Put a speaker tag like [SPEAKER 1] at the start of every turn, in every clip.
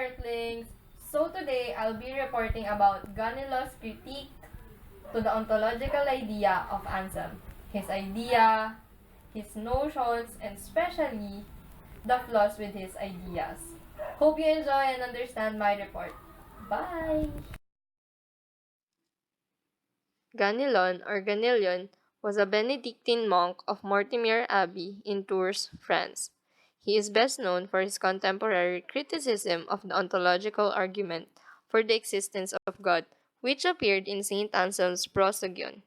[SPEAKER 1] Earthlings! So today, I'll be reporting about Ganilo's critique to the ontological idea of Anselm, his idea, his notions, and especially the flaws with his ideas. Hope you enjoy and understand my report. Bye! Ganelon or Ganilion was a Benedictine monk of Mortimer Abbey in Tours, France. He is best known for his contemporary criticism of the ontological argument for the existence of God, which appeared in Saint Anselm's Prosagion.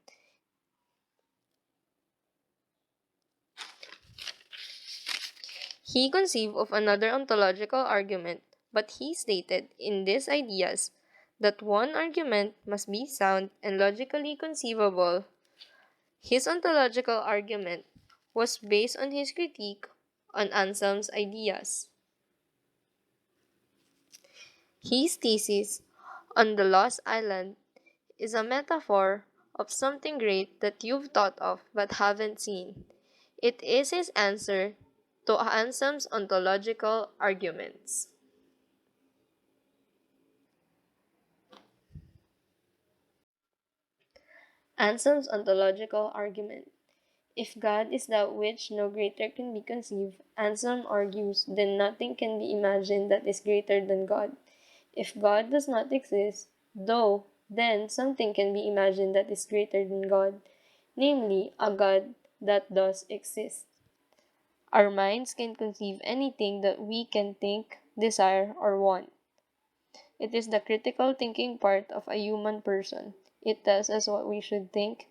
[SPEAKER 1] He conceived of another ontological argument, but he stated in these ideas that one argument must be sound and logically conceivable. His ontological argument was based on his critique on Anselm's ideas. His thesis on the lost island is a metaphor of something great that you've thought of but haven't seen. It is his answer to Anselm's ontological arguments. Anselm's ontological argument. If God is that which no greater can be conceived, Anselm argues, then nothing can be imagined that is greater than God. If God does not exist, though, then something can be imagined that is greater than God, namely, a God that does exist. Our minds can conceive anything that we can think, desire, or want. It is the critical thinking part of a human person. It tells us what we should think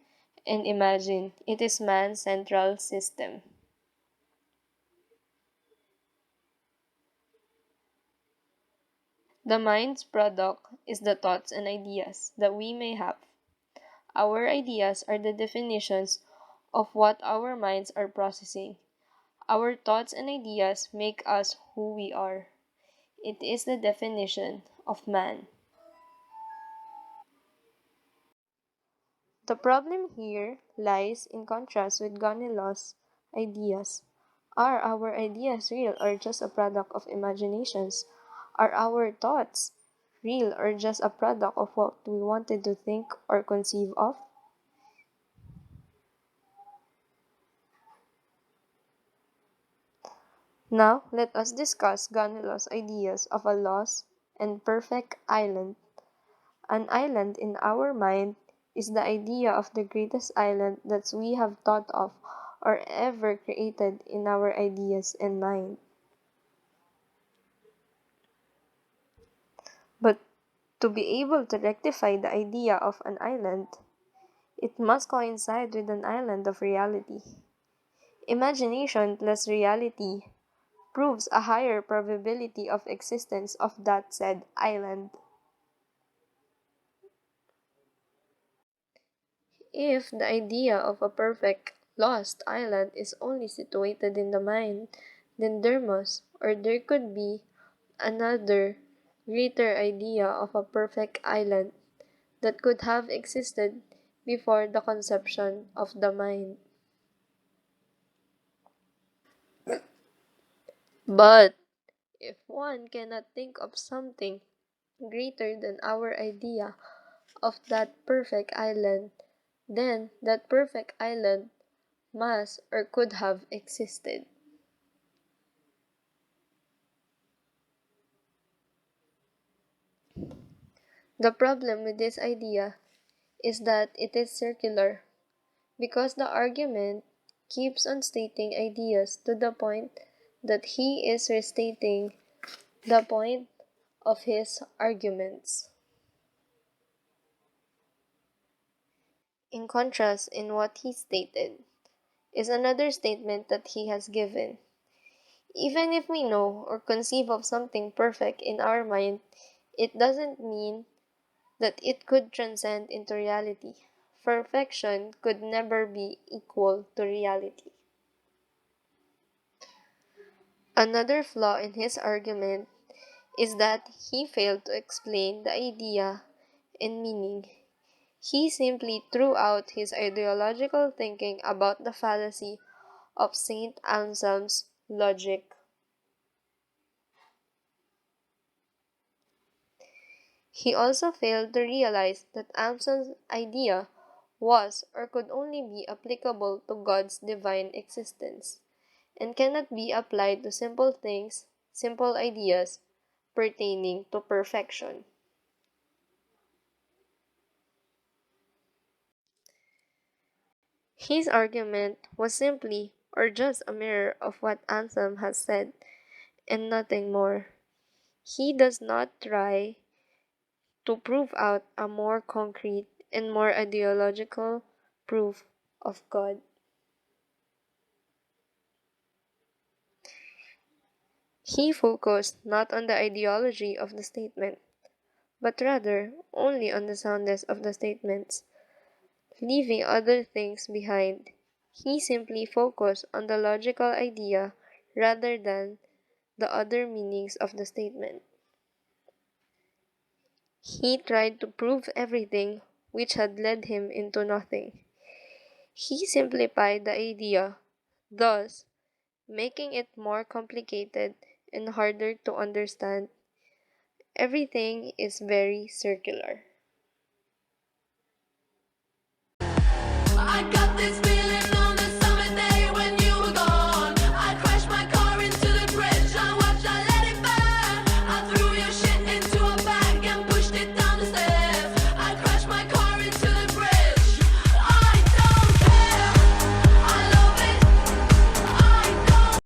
[SPEAKER 1] and imagine. It is man's central system. The mind's product is the thoughts and ideas that we may have. Our ideas are the definitions of what our minds are processing. Our thoughts and ideas make us who we are. It is the definition of man. The problem here lies in contrast with Ganilo's ideas. Are our ideas real or just a product of imaginations? Are our thoughts real or just a product of what we wanted to think or conceive of? Now, let us discuss Ganilo's ideas of a lost and perfect island. An island in our mind is the idea of the greatest island that we have thought of or ever created in our ideas and mind. But to be able to rectify the idea of an island, it must coincide with an island of reality. Imagination plus reality proves a higher probability of existence of that said island. If the idea of a perfect lost island is only situated in the mind, then there must or there could be another greater idea of a perfect island that could have existed before the conception of the mind. But if one cannot think of something greater than our idea of that perfect island, then that perfect island must or could have existed. The problem with this idea is that it is circular, because the argument keeps on stating ideas to the point that he is restating the point of his arguments. In contrast, in what he stated, is another statement that he has given. Even if we know or conceive of something perfect in our mind, it doesn't mean that it could transcend into reality. Perfection could never be equal to reality. Another flaw in his argument is that he failed to explain the idea and meaning. He simply threw out his ideological thinking about the fallacy of Saint Anselm's logic. He also failed to realize that Amson's idea was or could only be applicable to God's divine existence, and cannot be applied to simple things, simple ideas pertaining to perfection. His argument was simply or just a mirror of what Anselm has said, and nothing more. He does not try to prove out a more concrete and more ideological proof of God. He focused not on the ideology of the statement, but rather only on the soundness of the statements, leaving other things behind. He simply focused on the logical idea rather than the other meanings of the statement. He tried to prove everything which had led him into nothing. He simplified the idea, thus making it more complicated and harder to understand. Everything is very circular.